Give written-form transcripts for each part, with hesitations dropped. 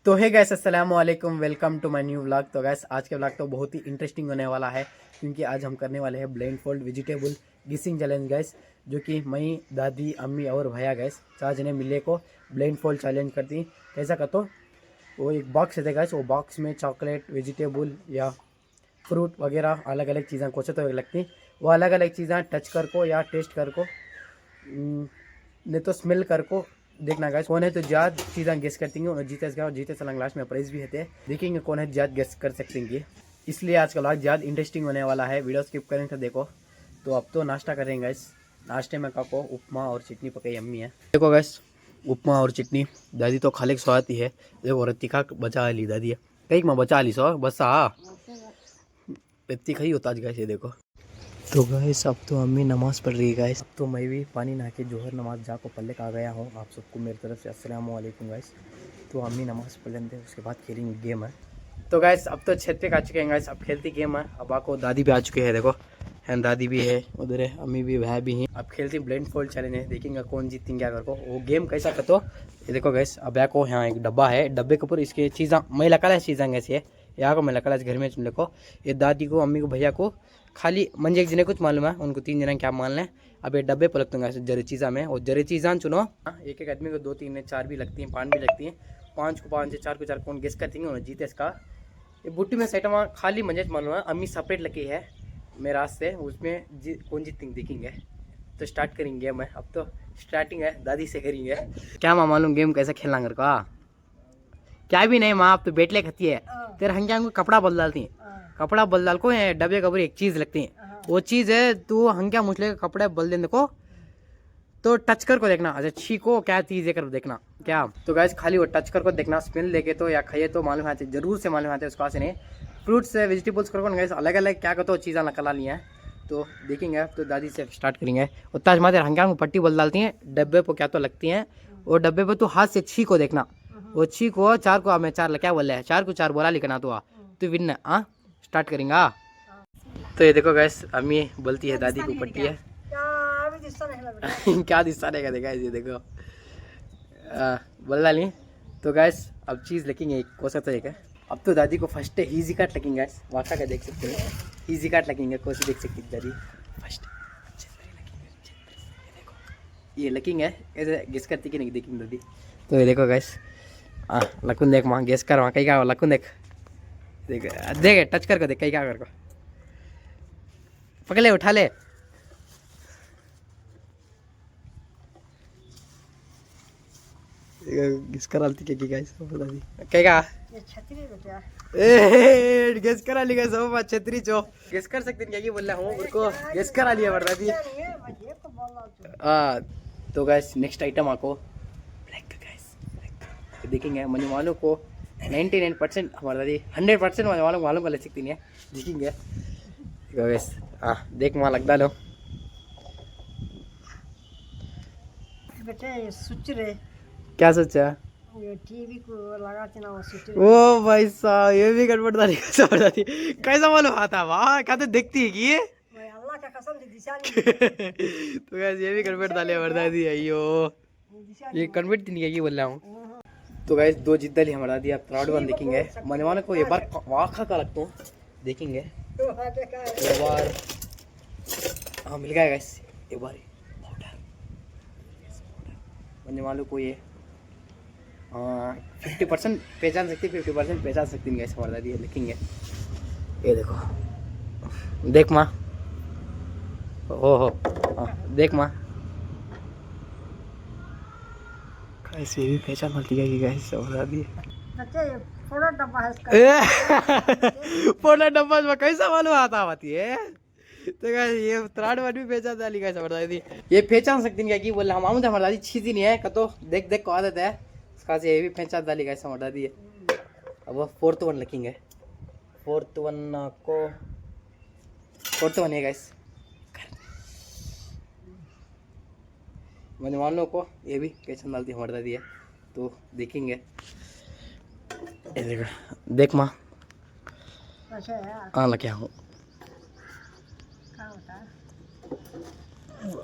तो है गैस, अस्सलाम वालेकुम, welcome to my new vlog. तो गैस आज के व्लॉग तो बहुत ही इंटरेस्टिंग होने वाला है, क्योंकि आज हम करने वाले हैं blindfold vegetable guessing challenge guess. जो कि मई, दादी, अम्मी और भैया गैस 4 जने मिले को ब्लाइंड फोल्ड चैलेंज करती। कैसा कर तो वो एक बॉक्स है गैस, वो बॉक्स में चॉकलेट, वेजिटेबल या फ्रूट वगैरह अलग अलग चीज़ें कुछ तो लगती, वो अलग अलग चीज़ें टच कर को या टेस्ट कर को नहीं तो स्मेल कर को देखना गाइस कौन है तो ज्यादा चीज़ें गेस करती हैं और जीते चलन लास्ट में प्राइज भी है। देखेंगे कौन है ज्यादा गेस कर सकेंगे, इसलिए आज का व्लॉग ज़्यादा इंटरेस्टिंग होने वाला है। वीडियो स्किप करें तो देखो। तो अब तो नाश्ता करेंगे गाइस। नाश्ते में काको उपमा और चटनी पकाई अम्मी है। देखो गाइस, उपमा और चटनी दादी तो खाली स्वाद ही है। देखो रत्तिका बचा ली दादी है, कई में बचा ली सो बस रत्ती खाई होता आज गाइस। ये देखो तो गाइस अब तो अम्मी नमाज़ पढ़ रही है गाइस। अब तो मैं भी पानी नहा के जोहर नमाज जाको पल्ले का आ गया हूँ। आप सबको मेरी तरफ से अस्सलाम वालेकुम गाइस। तो अम्मी नमाज़ पढ़ लेते हैं, उसके बाद खेलेंगे गेम है। तो गाइस अब तो छत पे आ चुके हैं गाइस, अब खेलती गेम है। अब आको दादी भी आ चुके हैं, देखो है दादी भी है उधर है, अम्मी भी भाई भी हैं। अब खेलती ब्लाइंड फोल्ड चैलेंज है, देखेंगे कौन जीतेंगे क्या कर को। वो गेम कैसा कर तो ये देखो गाइस। अब को यहाँ एक डब्बा है, डब्बे के ऊपर इसके चीज़ें मैं लगा चीज़ें कैसी है यहाँ को मैं लगा घर में चुन देखो। ये दादी को, अम्मी को, भैया को खाली मंजे एक जने कुछ मालूम है, उनको 3 जने क्या मान लें। अब ये डब्बे पर लगते हैं जरे चीज़ा में, और जरे चीज़ान चुनो। एक एक आदमी को 2 3 4 भी लगती हैं, 5 भी लगती हैं। 5 को 5 से 4 को 4 कौन गेस करती हैं उन्हें जीते इसका। ये बुट्टी में सेट वहाँ खाली मंजे मालूम है, अम्मी सेपरेट लगी है मेरे रात से, उसमें कौन जीतेंगे देखेंगे। तो स्टार्ट करेंगे मैं। अब तो स्टार्टिंग है, दादी से करेंगे। क्या माँ मालूम गेम कैसे खेलना कर का क्या भी नहीं माँ। अब तो बेटले खाती है तेरे हंगे को कपड़ा बदल डालती है, कपड़ा बदल डाल को डब्बे के ऊपर एक चीज़ लगती है, वो चीज़ है तू हंग्या मुझले कपड़े बदल देने को तो टच कर को देखना। अच्छा छीको क्या चीज़ है कर देखना क्या। तो गैस खाली वो टच कर को देखना, स्मेल लेके तो या खाइए तो मालूम आते, जरूर से मालूम आते उसका से नहीं। फ्रूट्स वेजिटेबल्स कर गैस अलग अलग क्या कहते चीज़ें निकला ली हैं। तो देखेंगे अब तो दादी से स्टार्ट करेंगे। उतना माते हंग्या को पट्टी बदल डालती हैं, डब्बे पर क्या तो लगती हैं, वो डब्बे पर तो हाथ से छी को देखना। वो छी को 4 को हमें 4 क्या बोले है, 4 को 4 बोला लिखना तो विन। हाँ स्टार्ट करेंगे। तो ये देखो गैस, अम्मी बोलती है दादी को पट्टी है क्या दिशा रहेगा देखा ये देखो बोल डाली। तो गैस अब चीज़ लिखेंगे एक कोसा तो एक है। अब तो दादी को फर्स्ट ईजी कार्ड लगेंगे गैस, वाका का देख सकते हैं ईजी कार्ड लगेंगे, कोसी देख सकती है दादी फर्स्ट ये लगेंगे ऐसे गेस करती कि नहीं देखेंगे दादी। तो ये देखो गैस लकुन देख माँ गेस कर, वहाँ कहीं क्या लकुन देख देख देख टच कर को देख कहीं क्या कर को पकड़ ले उठा ले। गेस करा ली क्या गाइस बता दी क्या ये छतरी बेटा ए गेस करा ली गाइस। अब छतरी चो गेस कर सकते हैं क्या बोल रहा हूं, उनको गेस करा लिया बता दी। तो गाइस नेक्स्ट आइटम आको ब्लैक गाइस देखेंगे। मनी वालों को 99% हमारा दादी 100% वालों को ले सकती नहीं है, देखेंगे गाइस। देख वहाँ लगता लो बेटे सोच रहे क्या सोचा टीवी को लगा के ना ओ भाई साहब ये भी गड़बड़ था कैसा मालूम आता वाह क्या तो देखती है कि अल्लाह का कसम दिशा नहीं तो गाइस ये भी गड़बड़ डाले बता दी अयो ये कन्वर्ट नहीं है ये बोल रहा हूँ। तो गाइस 2 जीत डाली हमारा दिया, थर्ड वन देखेंगे। मनवाने को एक बार वाखा का लगता हूँ देखेंगे एक बार। हाँ मिल गया गाइस एक बार बनने वालों को ये 50% पहचान सकती, 50% पहचान सकती नहीं गैस हमारा दिया लिखेंगे। ये देखो देख माँ हो देख माँ कैसे भी पहचान मत लिया कि गैस हमारा दिया पूरा डब्बा में कैसा मालूम आता बात ये। तो ये थर्ड वन भी पहचान डाली गैस हमारा दी, ये पहचान सकती नहीं क्या बोले हम आमद हमारा दादी छीजी नहीं है कतो देख देख को आदत है उसका से ये भी पहचान डाली गैस हमारा दादी है। अब वो फोर्थ वन लिखेंगे, फोर्थ वन है गैस मैंने मान लो को ये भी पहचान डालती हमारी दादी है। तो देखेंगे ये देखो देख माँ हाँ लगे हूँ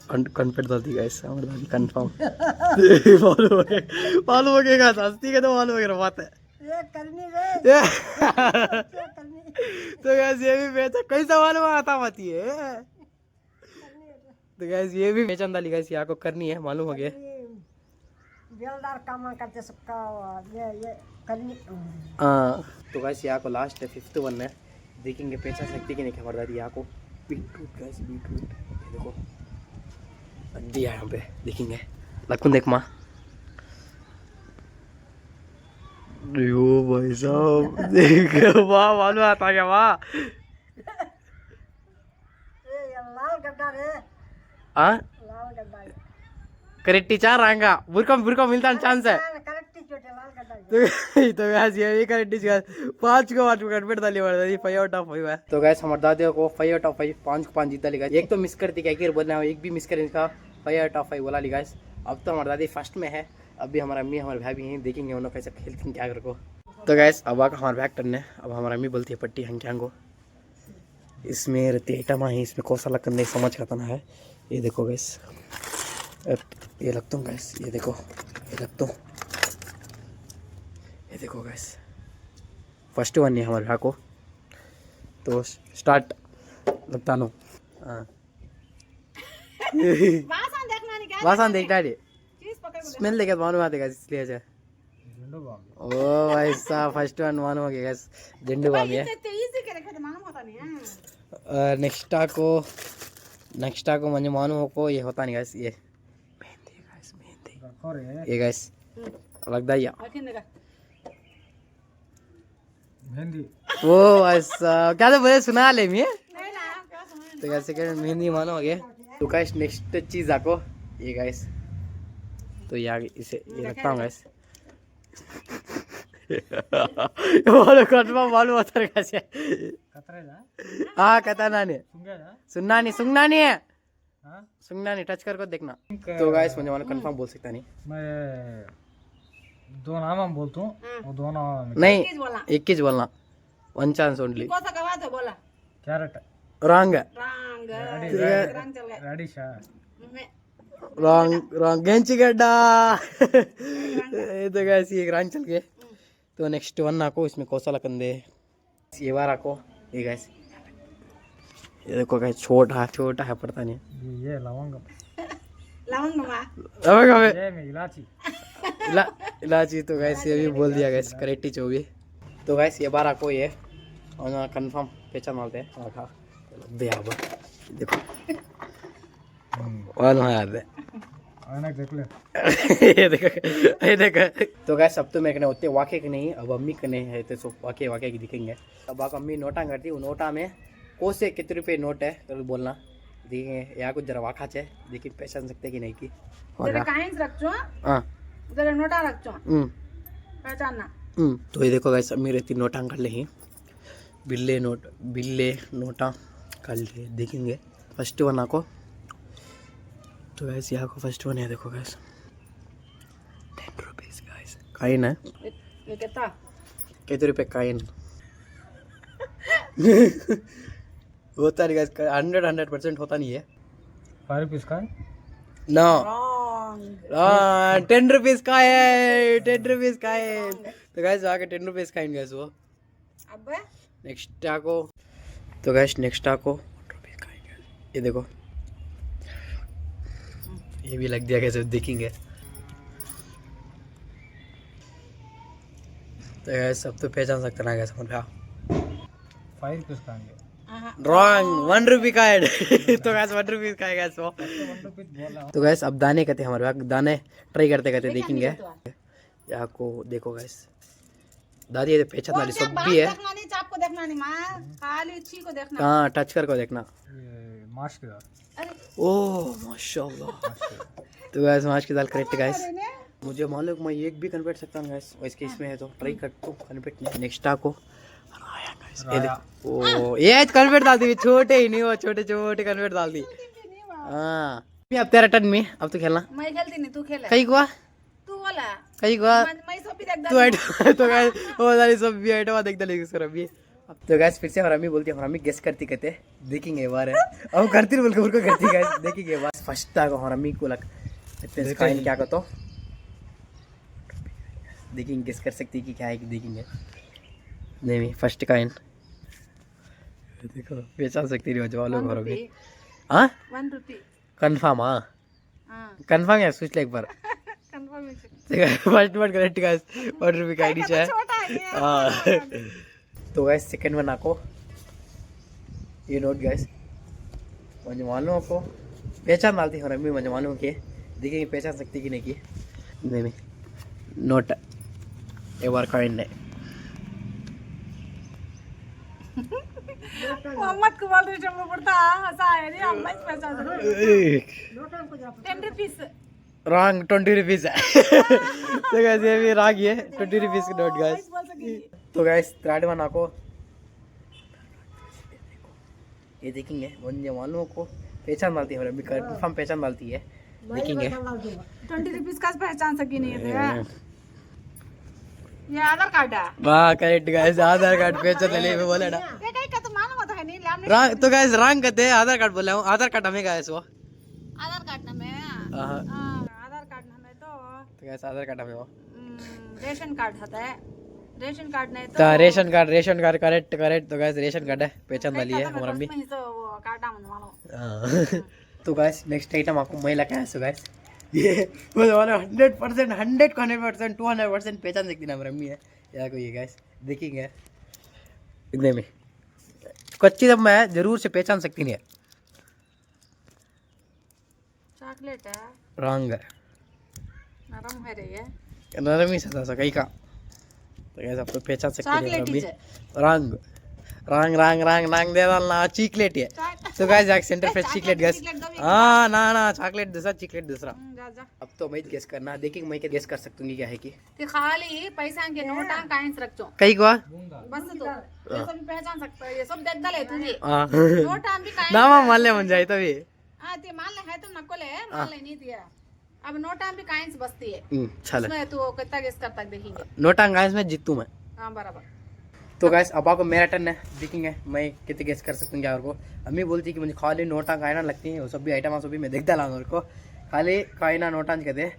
कन्फर्ट दादी गाइस हमारी दादी कंफर्म मालूम हो गया हंसती के तो मालूम हो गया बात है। ये करनी रे तो गैस ये भी पहचान कैसा मालूम आता मती है। तो गैस ये भी पहचान डाली गैस यहाँ को करनी है, मालूम हो गया। बेलदार काम करते सबका ये करनी। हाँ तो गैस यहाँ को लास्ट है 5th वन है, देखेंगे पहचान सकती कि नहीं खबरदारी। यहाँ को बीटरूट गैस, बीटरूट देखो अड्डी है यहाँ पे, देखेंगे लखन देख माँ। यो भाई साहब देख वाह, मालूम आता क्या वाह। ये लाल गड्ढा रे, हाँ लाल गड्ढा है। करेक्टी चार आएगा बुरका मिलता चांस है। करेक्ट छोटे लाल गड्ढा है। तो गैस ये भी करेक्टी 5 को 8 कन्वर्ट डाली पड़ रही 5 आउट ऑफ 5 है। तो गैस हमारे दादियों को 5 आउट ऑफ 5 5 को 5 जीता लिखा। एक तो मिस करती क्या बोलना, एक भी मिस कर इसका 5 आउट ऑफ 5 बोला लिखा। अब तो हमारी दादी फर्स्ट में है, अभी हमारा अम्मी हमारे भाई भी हैं, देखेंगे उन्होंने कैसे खेलते हैं क्या कर को। तो गैस अब आकर हमारे बैक टर्न है। अब हमारा अम्मी बोलती है पट्टी हंग क्या को, इसमें रहती आइटम है, इसमें कौन सा लगता नहीं समझ करता है। ये देखो गैस, ये लगता हूँ गैस, ये देखो ये लगता हूँ, ये देखो गैस फर्स्ट वन है हमारे भाई को। तो स्टार्ट लगता नो। हाँ वासान देखना है, स्मेल देखे मालूम आते गैस, इसलिए है। ओ भाई साहब फर्स्ट वन मालूम हो गया गैस, झंडू बाम है। नेक्स्ट को मुझे मालूम हो को ये होता नहीं गैस, ये मेहंदी गैस, मेहंदी ये गैस लगता है मेहंदी। ओ भाई साहब क्या तो बोले सुना ले मैं। तो गैस सेकंड मेहंदी मानो हो गया। तो गैस नेक्स्ट चीज आपको ये गैस, तो यार इसे ये लगता हूँ गैस बोलो कटवा मालूम होता है कैसे। हाँ कता ना नहीं सुनना नहीं है, सुनना नहीं, टच करके देखना। तो गाइस मुझे मालूम कंफर्म बोल सकता नहीं, मैं दो नाम बोलता हूँ, वो दो नाम नहीं एक चीज बोलना, वन चांस ओनली। कैरेट रंग रेडिशा रंग गेंची गड्ढा। ये तो गाइस ये रंग चल गए। तो नेक्स्ट वन आको, इसमें कौशल कंदे ये बार आको, ये गाइस ये देखो गाइस छोटा है पड़ता नहीं। ये लवंग इलायची इलायची। तो गाइस ये भी बोल दिया गाइस करेक्टी 24। तो गाइस ये बार आको ये कंफर्म पहचान मारते हैं। हाँ देखो वन है यार देख ले। ये देखो। तो गाइस अब तो मैं कहने उतने वाक़े के नहीं, अब अम्मी कने है तो सो वाक़े की दिखेंगे। अब आप अम्मी नोटा करती, वो नोटा में को से कितने रुपये नोट है तो बोलना, देखेंगे यहाँ कुछ जरा वाखा है, देखिए पहचान सकते कि नहीं की। तो ये देखो गाइस अम्मी रहती नोटा कर ले, बिल्ले नोटा कर ले, देखेंगे फर्स्ट वन आपको। तो गाइस यहाँ को फर्स्ट वन है, देखो गाइस 10 रुपीज गाइस, काइन है कितने रुपये काइन होता नहीं गाइस, 100% होता नहीं है। 5 रुपीस का नो 10 रुपीज का है, 10 रुपीज का है। तो गाइस आके 10 रुपीज का गाइस वो। अब नेक्स्ट आको, तो गाइस नेक्स्ट आको ये देखो, ये भी लग दिया कैसे देखेंगे। तो गाइस सब तो पहचान सकते ना गाइस समझ 5 रुपीस का रॉन्ग 1 रुपये का है। तो गाइस 1 रुपीज का है गाइस वो। तो गाइस अब दाने कहते हैं हमारे पास, दाने ट्राई करते देखेंगे। यहाँ को देखो गाइस, दादी ये पहचान वाली सब भी है। हाँ टच करके देखना। ओह माशाल्लाह। तो गाइस माश की दाल करेक्ट गाइस, मुझे मालूम मैं एक भी कन्वर्ट सकता हूँ गाइस, इसके इसमें है तो ट्राई करता हूँ कन्वर्ट नहीं। नेक्स्ट आको ओ ये कन्वर्ट डाल दी, छोटे ही नहीं हो, छोटे कन्वर्ट डाल दी। हाँ अब तेरा टर्न में, अब तो खेलना। मैं खेलती नहीं, तू खेले। कहीं हुआ तू बोला कहीं हुआ मैं सब भी देख तू आइटम। तो गाइस वो सारी सब भी आइटम देख दे सर अभी। तो गाइस फिर से हरामी बोलती है, हरामी गेस करती कहते देखेंगे एक बार है, अब करती बोल के उनको करती गाइस, देखेंगे एक बार। फर्स्ट था हरामी को लग क्या कहते देखेंगे गेस कर सकती है कि क्या है कि देखेंगे। नहीं फर्स्ट कॉइन देखो पहचान सकती नहीं बच्चों वालों घरों में। हाँ 1 रुपी कंफर्म हाँ हाँ कंफर्म है सोच ले एक बार। Confirmation first one correct guys 1 रुपये का नीचे है। छोटा है ये हाँ तो गाइस सेकंड वन आपको ये नोट गाइस मुझे मालूम आपको पहचान डालती हूँ रम्मी मुझे मालूम कि देखिए पहचान सकती कि नहीं की। नहीं नोट एक बार कॉइन ने मोहम्मद को बोल रही जम्मू पड़ता हंसा है नहीं हम नहीं पहचान 10 रुपीस रॉन्ग 20 रुपीज है। तो गाइस ये भी रॉन्ग है 20 रुपीज का नोट गाइस। तो गाइस थर्ड वन आपको ये देखेंगे मुझे मालूम को पहचान डालती है रम्मी कंफर्म पहचान डालती है देखेंगे। 20 रुपीस का पहचान सकी नहीं है ये आधार कार्ड है वाह करेक्ट गाइस आधार कार्ड पहचान ले मैं बोला ना ये कहीं का तो मालूम होता है नहीं लाने रॉन्ग तो गाइस रॉन्ग कहते हैं आधार कार्ड बोला हूँ आधार कार्ड हमें गाइस वो आधार कार्ड ना मैं हाँ आधार कार्ड ना मैं तो गाइस आधार कार्ड हमें वो रेशन कार्ड होता है रेशन कार्ड नहीं तो रेशन कार्ड करेक्ट करेक्ट। तो गाइस रेशन कार्ड है पहचान वाली है हमारा भी। में तो वो कार्ड मन मानो तो गाइस नेक्स्ट आइटम आपको महिला क्या है सो गाइस ये वो वाला 100% 100 को 100% 200% पहचान सकती ना रम्मी है या कोई है गाइस देखेंगे इतने में कच्ची दम मैं जरूर से पहचान सकती नहीं है। चॉकलेट है रंग नरम है रे ये नरमी सा कहीं का तो गाइस आप तो पहचान सकती नहीं चॉकलेट रम्मी है रंग रंग रंग रंग रंग दे डालना चॉकलेट है। तो गाइस एक सेंटर फ्रेश चॉकलेट गाइस हाँ ना ना चॉकलेट दूसरा चॉकलेट दूसरा। जा जा अब तो मैं गेस करना देखेंगे मैं क्या गेस कर सकती हूँ क्या है कि ते खाली पैसा के नोट काइंस रखचो कहीं को बस तो ये सब पहचान सकता है ये सब देख दले तुझे हाँ नोट आम भी काइंस नामा मान ले मन जाए तभी हां ते मान ले है तो नको ले मान ले नहीं दिया अब नोट आम भी काइंस बसती है चल उसमें तू कितना गेस कर तक देखेंगे नोटा गाइस में जीतू मैं। हां बराबर तो गाइस अब आपको मेरा टर्न है देखेंगे मैं कितने गेस कर सकती हूँ क्या और को। अम्मी बोलती कि मुझे खाली नोटा कायना लगती है वो सब भी आइटम सब भी मैं देखता लाऊंगा और को खाली कायना नोटा कहते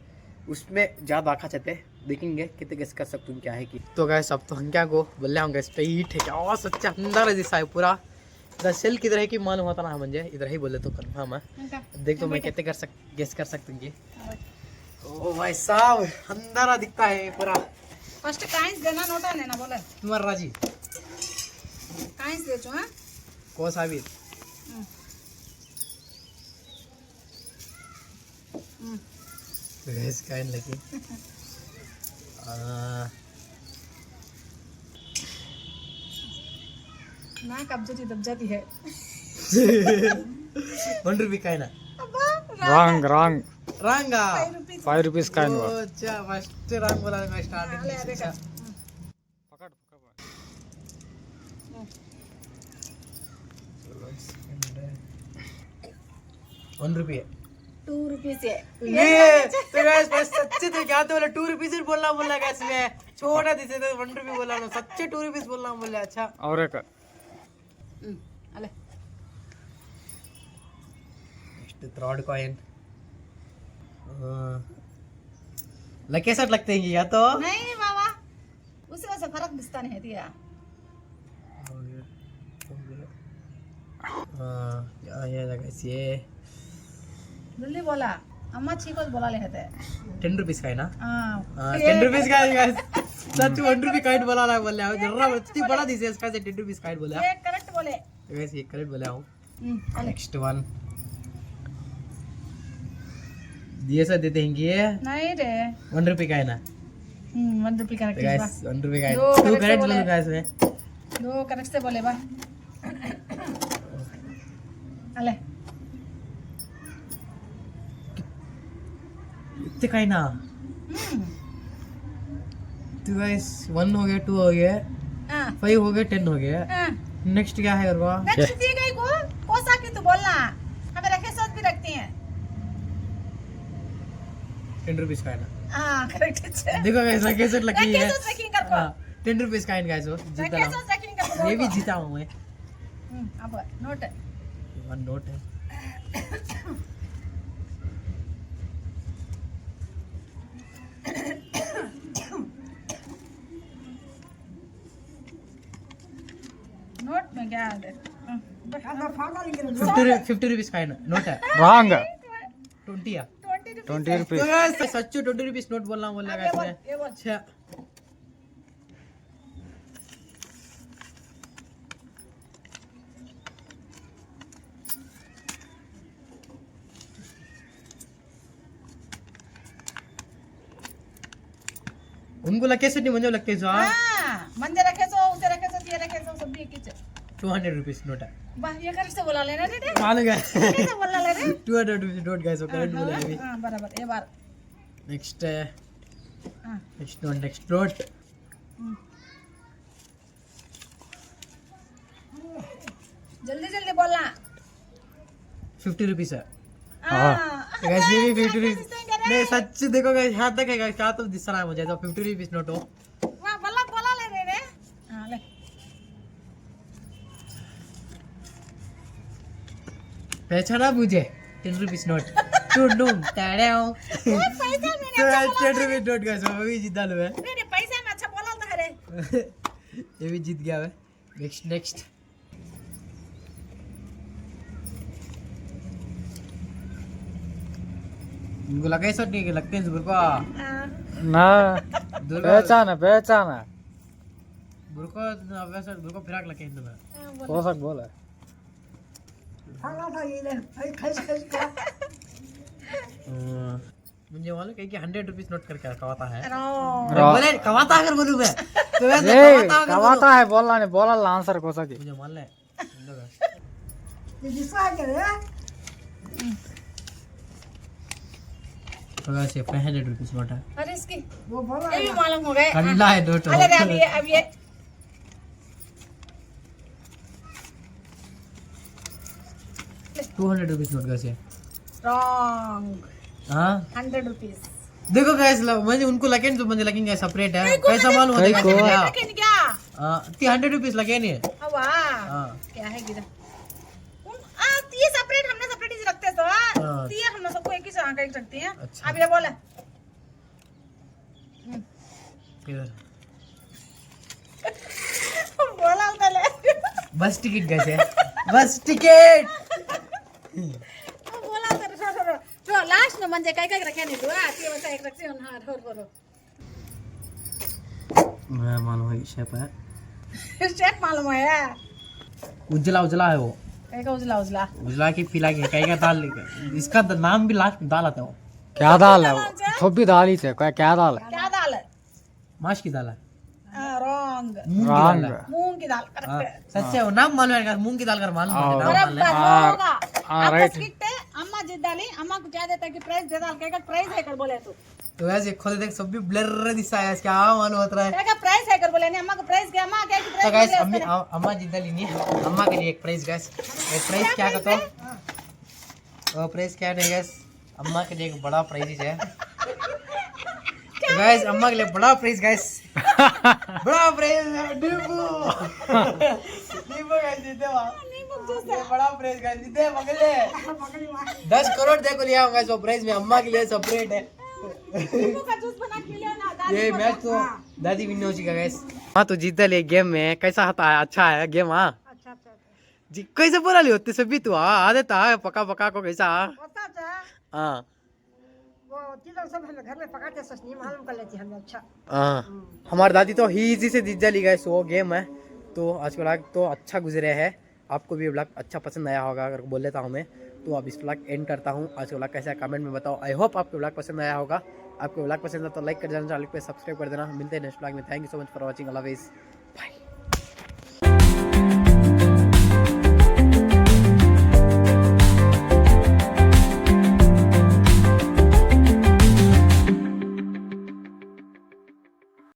उसमें ज़्यादा आखा चाहते देखेंगे कितने गेस कर सकती हूँ क्या है कि। तो गाइस अब तो हम क्या को बोले होंगे स्ट्रेट है क्या सच्चा अंदर जैसा है पूरा द सेल किधर है कि मालूम होता ना मुझे इधर ही बोले तो कंफर्म है देख तो मैं कितने गेस कर सकती हूँ। ओ भाई साहब अंदर दिखता है पूरा फर्स्ट काइंस देना नोटा लेना बोले तुम्हारा राजी काइंस दे चो हां को साबित गैस काइन लगी ना कब्जे दब जाती है 1 रुपये काइन रॉन्ग रॉन्ग रंगा 5 रुपीस कॉइन हुआ अच्छा फर्स्ट रंग बोला मैं स्टार्टिंग में अच्छा पकड़ पकड़ 1 रुपये 2 रुपीस है ये तो गाइस बस सच्चे तो क्या तो बोला 2 रुपीस ही बोलना गाइस मैं छोटा दिसे तो 1 रुपये बोला ना सच्चे 2 रुपीस बोलना बोला अच्छा और एक अले नेक्स्ट थर्ड कॉइन लगे सब लगते हैं या तो नहीं बाबा उसी वजह से फर्क दिखता नहीं है दिया ये गाइस ये जल्दी बोला अम्मा छीको बोला ले है 10 रुपीस का है ना हां 10 रुपीस का है गाइस सच 1 रुपये काइट बोला ना बोले जरा इतनी बड़ा दिसे इसका से 10 रुपीस काइट बोला ये करेक्ट बोले गाइस ये करेक्ट बोला हूं। अले नेक्स्ट वन दिए से देते हैं ये नहीं रे 1 रुपये का है ना 1 रुपये करेक्ट गाइस 1 रुपये का है दो तू correct करेक्ट बोले। बोल गाइस में दो करेक्ट से बोले बा अले इतने का है ना तो गाइस 1 हो गया 2 हो गया हां 5 हो गया 10 हो गया हां नेक्स्ट क्या है और वाह नेक्स्ट दी गई को कोसा की तू बोलना हमें रखे सोच भी रखते हैं 10 रुपीस का है ना हां करेक्ट है देखो गाइस रखे सोच लगी है रखे सोच रखी कर को 10 रुपीस का है गाइस वो जीता रखे ना सोच रखी कर ये भी जीता हूं मैं अब नोट 1 नोट है नोट में क्या है 50 रुपीस का नोट है रॉन्ग 20 या 20 रुपीस तो सच्चू 20 रुपीस नोट बोलना बोल रहा है इसने ये बोल अच्छा उनको लगे से नहीं मुझे लगते जो मंजे रखे सो उसे रखे सो ये रखे सो सब एक ही 200 रुपीस नोट है वाह ये कर से बोला लेना रे मालूम है कैसे बोला ले रे 200 रुपीस नोट गाइस वो करेक्ट बोला है हां बराबर ये बार नेक्स्ट हां नेक्स्ट नोट जल्दी जल्दी बोलना 50 रुपीस है हां गाइस ये भी 50 रुपीस नहीं सच देखो गाइस यहाँ तक है गाइस क्या तो दिख रहा है मुझे तो 50 रुपीस नोट हो वाह बोला ले रे हां ले पहचाना मुझे 10 रुपीस नोट टू डूम टाड़ाओ पैसा मैंने 10 रुपीस नोट गाइस वो भी जीता लो है नहीं पैसा में अच्छा बोला था रे ये भी जीत गया है नेक्स्ट इनको लगा ही नहीं कि लगते हैं बुरका ना दुर्गा पहचाना बुरका वैसे बुरका फिराक लगे इन में हो सक बोला मुझे मालूम है कि 100 रुपीस नोट करके कवाता है रॉन्ग बोले कवाता अगर बोलूं मैं तो वैसे ए कवाता अगर कवाता है बोलना नहीं बोला आंसर को सके मुझे मान ले तो वैसे 500 रुपीस नोट है अरे इसकी ये भी मालूम हो गए ठंडा है नोट अरे अब ये 200 रुपीस नोट कैसे रॉन्ग हाँ 100 रुपीस देखो गैस मुझे उनको लगे तो मुझे लगेंगे सेपरेट है पैसा मालूम होता है क्या लेकिन क्या 100 रुपीस लगे नहीं वाह हाँ क्या है गिरा ये सेपरेट हमने सेपरेट ही रखते तो हाँ। ये हम लोग सबको एक ही साथ कर सकते हैं अच्छा। अब ये बोले किधर बोला उधर ले बस टिकट कैसे बस टिकट बोला उधर तो लास्ट में मंजे काय काय रखे नहीं तो आती है वैसा एक रखते हैं हां हो मैं मालूम है शेप है शेफ मालूम है उजला उजला है वो काय का उजला उजला उजला की पीला की कई का दाल इसका नाम भी लास्ट में दाल आता है वो क्या दाल है छोटी दाल ही थे क्या दाल है क्या दाल है माश की दाल है रॉन्ग मूंग की दाल है मूंग की दाल करेक्ट सच है वो नाम मालूम है मूंग की दाल का मालूम है नाम मालूम है बराबर होगा हाँ, आपका right. स्किट है अम्मा जिद डाली अम्मा को क्या देता कि प्राइस दे डाल कहेगा प्राइस है कर बोले तो वैसे खोल देख सब भी ब्लर दिसा है क्या मालूम होता है कहेगा प्राइस है कर बोले नहीं अम्मा को प्राइस क्या अम्मा क्या कि तो प्राइस गाइस अम्मा जिद्दा लेनी है अम्मा के लिए एक प्राइस गाइस एक प्राइस क्या कहते हो वो प्राइस क्या है गाइस अम्मा के लिए एक बड़ा प्राइस है तो गाइस अम्मा के लिए बड़ा प्राइस गाइस बड़ा प्राइस नींबू गाइस जीते वाह बड़ा प्राइस गाइस जीते मगले 10 करोड़ देखो लिया होगा इस प्राइस में अम्मा के लिए सेपरेट है नींबू का जूस बना के लिया ना दादी ये मैच तो दादी विन हो चुका गाइस हाँ तो जीता ले गेम में कैसा होता है अच्छा है गेम हाँ अच्छा जी कैसे बोला ली होते सभी तू हाँ आ देता है पका पका को कैसा होता था हाँ वो तीनों सब हम घर में पकाते ससनी मालूम कर लेती हम अच्छा हाँ हमारी दादी तो ही इजी से जीत जा ली गाइस वो गेम है तो आज का व्लॉग तो अच्छा गुजरे है आपको भी व्लॉग अच्छा पसंद आया होगा अगर बोल लेता हूँ मैं तो अब इस व्लॉग एंड करता हूँ आज का व्लॉग कैसा है कमेंट में बताओ आई होप आपको व्लॉग पसंद आया होगा आपको व्लॉग पसंद है तो लाइक कर देना चैनल पे सब्सक्राइब कर देना मिलते हैं नेक्स्ट व्लॉग में thank you so much for watching अल्लाह हाफिज़